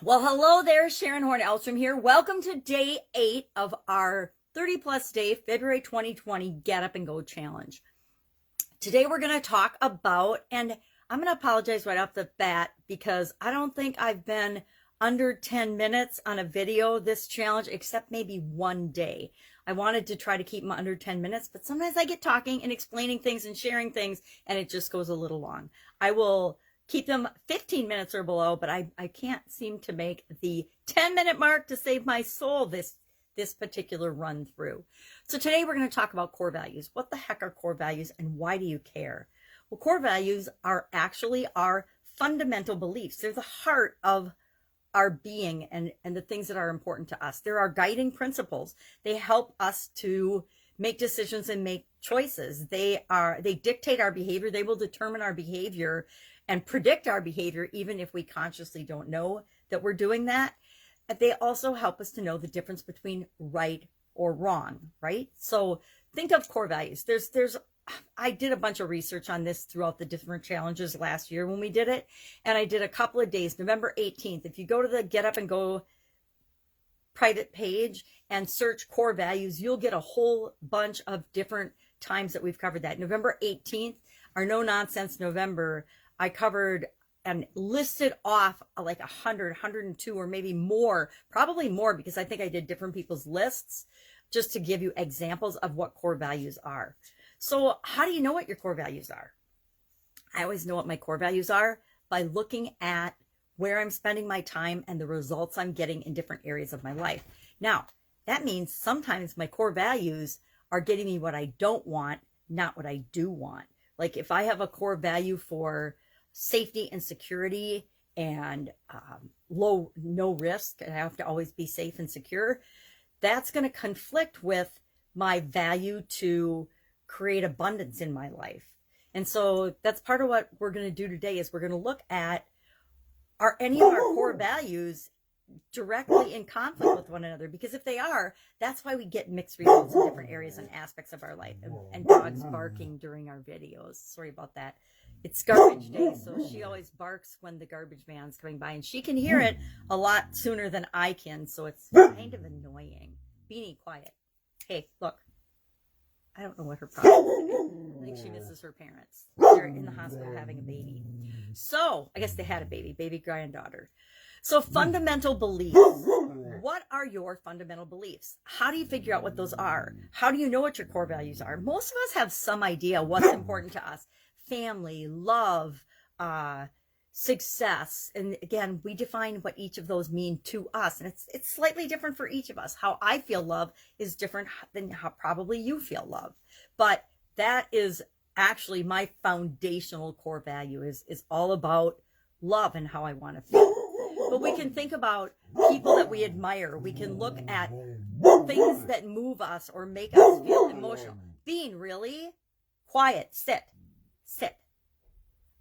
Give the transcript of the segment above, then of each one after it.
Well, hello there, Sharon Horne-Ellstrom here. Welcome to day 8 of our 30-plus day February 2020 Get Up and Go Challenge. Today we're going to talk about, and I'm going to apologize right off the bat because I don't think I've been under 10 minutes on a video this challenge, except maybe one day. I wanted to try to keep them under 10 minutes, but sometimes I get talking and explaining things and sharing things, and it just goes a little long. I will keep them 15 minutes or below, but I can't seem to make the 10-minute mark to save my soul this particular run through. So today we're going to talk about core values. What the heck are core values and why do you care? Well, core values are actually our fundamental beliefs. They're the heart of our being and the things that are important to us. They're our guiding principles. They help us to make decisions and make choices. They dictate our behavior. They will determine our behavior and predict our behavior, even if we consciously don't know that we're doing that. They also help us to know the difference between right or wrong, right? So think of core values. I did a bunch of research on this throughout the different challenges last year when we did it. And I did a couple of days, November 18th. If you go to the Get Up and Go private page and search core values, you'll get a whole bunch of different times that we've covered that. November 18th, our No Nonsense November, I covered and listed off like 100, 102, or maybe more, probably more, because I think I did different people's lists just to give you examples of what core values are. So how do you know what your core values are? I always know what my core values are by looking at where I'm spending my time and the results I'm getting in different areas of my life. Now, that means sometimes my core values are getting me what I don't want, not what I do want. Like if I have a core value for safety and security and no risk, and I have to always be safe and secure, that's going to conflict with my value to create abundance in my life. And so that's part of what we're going to do today is we're going to look at, are any of our core values directly in conflict with one another? Because if they are, that's why we get mixed results in different areas and aspects of our life. And dogs barking during our videos. Sorry about that. It's garbage day, so she always barks when the garbage man's coming by, and she can hear it a lot sooner than I can, so it's kind of annoying. Beanie, quiet. Hey, look. I don't know what her problem is. I think she misses her parents. They're in the hospital having a baby. So, I guess they had a baby granddaughter. So, fundamental beliefs. What are your fundamental beliefs? How do you figure out what those are? How do you know what your core values are? Most of us have some idea what's important to us. Family, love, success. And again, we define what each of those mean to us. And it's slightly different for each of us. How I feel love is different than how probably you feel love. But that is actually my foundational core value is all about love and how I want to feel. But we can think about people that we admire. We can look at things that move us or make us feel emotional. Being really quiet, sit.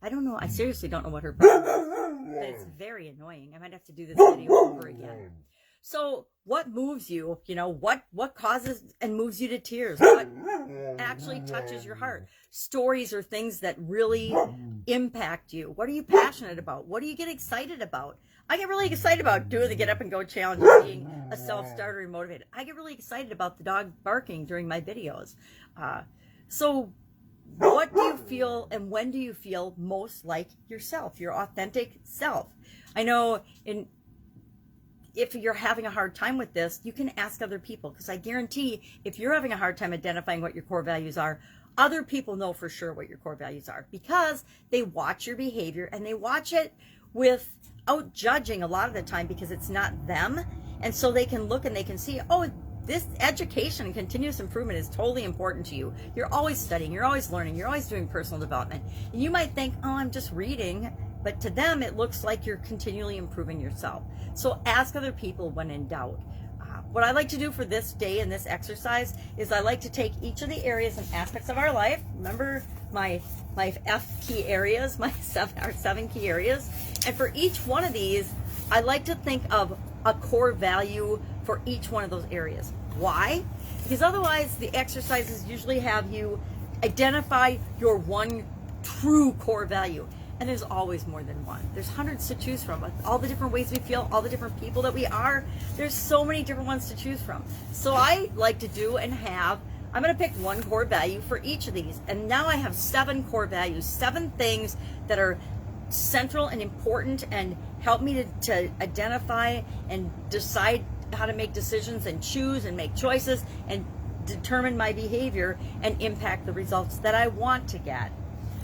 I don't know. I seriously don't know what her problem is, but it's very annoying. I might have to do this video over again. So what moves you? You know, what causes and moves you to tears? What actually touches your heart? Stories or things that really impact you. What are you passionate about? What do you get excited about? I get really excited about doing the Get Up and Go challenge and being a self-starter and motivated. I get really excited about the dog barking during my videos. So what do you feel and when do you feel most like yourself, your authentic self? I know if you're having a hard time with this, you can ask other people, because I guarantee if you're having a hard time identifying what your core values are, other people know for sure what your core values are because they watch your behavior and they watch it without judging a lot of the time because it's not them. And so they can look and they can see, oh, this education and continuous improvement is totally important to you. You're always studying, you're always learning, you're always doing personal development. And you might think, oh, I'm just reading, but to them, it looks like you're continually improving yourself. So ask other people when in doubt. What I like to do for this day and this exercise is I like to take each of the areas and aspects of our life. Remember my F key areas, our 7 key areas. And for each one of these, I like to think of a core value for each one of those areas. Why? Because otherwise the exercises usually have you identify your one true core value. And there's always more than one. There's hundreds to choose from. All the different ways we feel, all the different people that we are. There's so many different ones to choose from. So I like to do and have, I'm going to pick one core value for each of these. And now I have 7 core values, 7 things that are central and important and help me to identify and decide how to make decisions and choose and make choices and determine my behavior and impact the results that I want to get.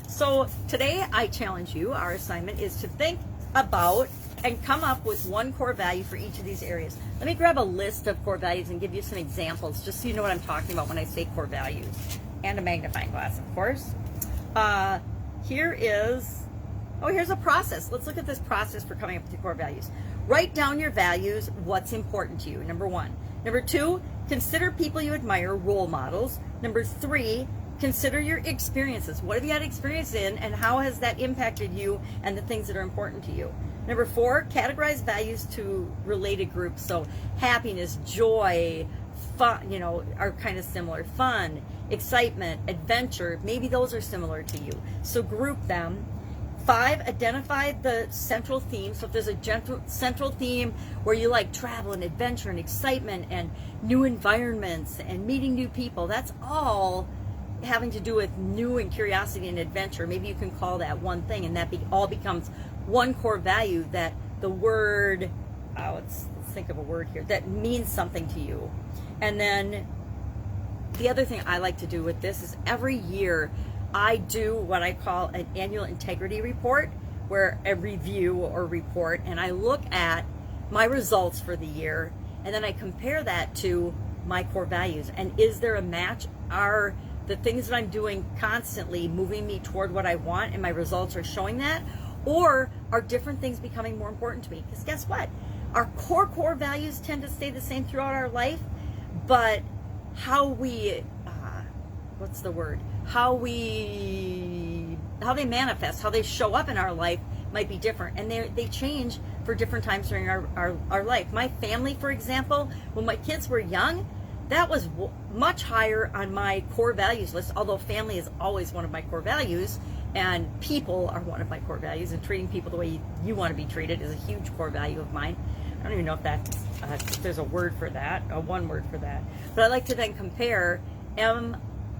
So today I challenge you, our assignment is to think about and come up with one core value for each of these areas. Let me grab a list of core values and give you some examples just so you know what I'm talking about when I say core values. And a magnifying glass, of course. Here's a process. Let's look at this process for coming up with your core values. Write down your values, what's important to you, number 1. Number 2, consider people you admire, role models. Number 3, consider your experiences. What have you had experience in and how has that impacted you and the things that are important to you? Number 4, categorize values to related groups. So happiness, joy, fun, are kind of similar. Fun, excitement, adventure, maybe those are similar to you. So group them. 5, identify the central theme. So if there's a central theme where you like travel and adventure and excitement and new environments and meeting new people, that's all having to do with new and curiosity and adventure. Maybe you can call that one thing, and that all becomes one core value that the word, let's think of a word here, that means something to you. And then the other thing I like to do with this is every year I do what I call an annual integrity report, where a review or report, and I look at my results for the year, and then I compare that to my core values. And is there a match? Are the things that I'm doing constantly moving me toward what I want and my results are showing that? Or are different things becoming more important to me? Because guess what? Our core values tend to stay the same throughout our life, but how we, how they manifest, how they show up in our life might be different, and they change for different times during our life. My family, for example, when my kids were young, that was much higher on my core values list, although family is always one of my core values, and people are one of my core values, and treating people the way you want to be treated is a huge core value of mine. I don't even know if there's a word for that, one word for that. But I like to then compare, am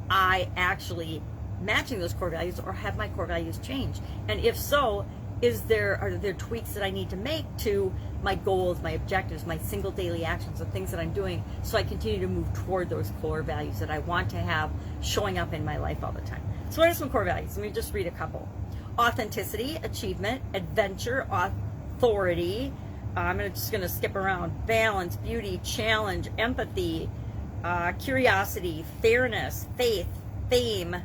I actually matching those core values, or have my core values changed? And if so, are there tweaks that I need to make to my goals, my objectives, my single daily actions, the things that I'm doing, so I continue to move toward those core values that I want to have showing up in my life all the time? So what are some core values? Let me just read a couple. Authenticity, achievement, adventure, authority. I'm just going to skip around. Balance, beauty, challenge, empathy, curiosity, fairness, faith, fame,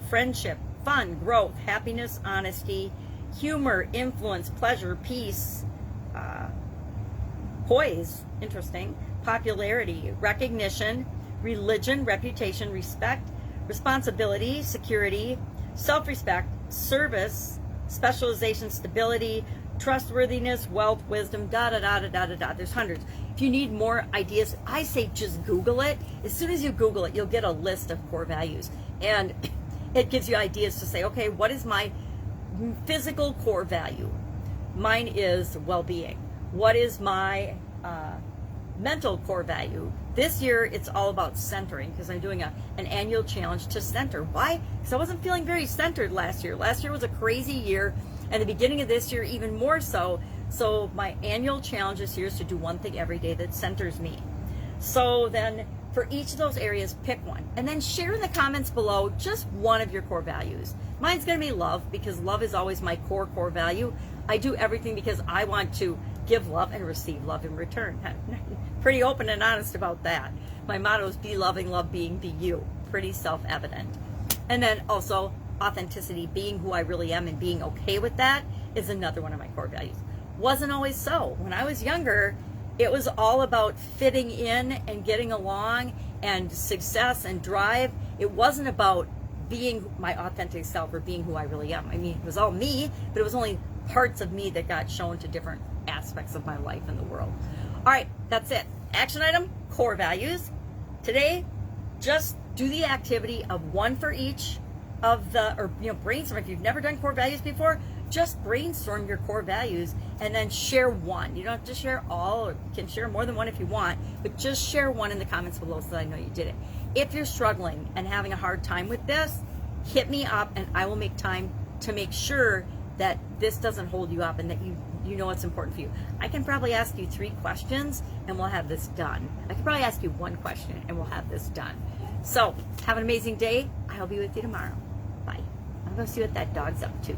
friendship, fun, growth, happiness, honesty, humor, influence, pleasure, peace, poise, interesting, popularity, recognition, religion, reputation, respect, responsibility, security, self-respect, service, specialization, stability, trustworthiness, wealth, wisdom, da-da-da-da-da-da-da. There's hundreds. If you need more ideas, I say just Google it. As soon as you Google it, you'll get a list of core values. And it gives you ideas to say, okay, what is my physical core value? Mine is well-being. What is my mental core value? This year, it's all about centering, because I'm doing an annual challenge to center. Why? Because I wasn't feeling very centered last year. Last year was a crazy year, and the beginning of this year even more so. So my annual challenge this year is to do one thing every day that centers me. So then for each of those areas, pick one. And then share in the comments below just one of your core values. Mine's going to be love, because love is always my core value. I do everything because I want to give love and receive love in return. Pretty open and honest about that. My motto is be loving, love being, be you. Pretty self-evident. And then also authenticity, being who I really am and being okay with that, is another one of my core values. Wasn't always so. When I was younger, it was all about fitting in and getting along and success and drive. It wasn't about being my authentic self or being who I really am. I mean, it was all me, but it was only parts of me that got shown to different aspects of my life and the world. All right, that's it. Action item, core values. Today, just do the activity of one for each of the, or brainstorm. If you've never done core values before, just brainstorm your core values and then share one. You don't have to share all, or you can share more than one if you want, but just share one in the comments below so that I know you did it. If you're struggling and having a hard time with this, hit me up and I will make time to make sure that this doesn't hold you up and that you know what's important for you. I can probably ask you 3 questions and we'll have this done. I can probably ask you 1 question and we'll have this done. So have an amazing day. I'll be with you tomorrow. Bye. I'm going to see what that dog's up to.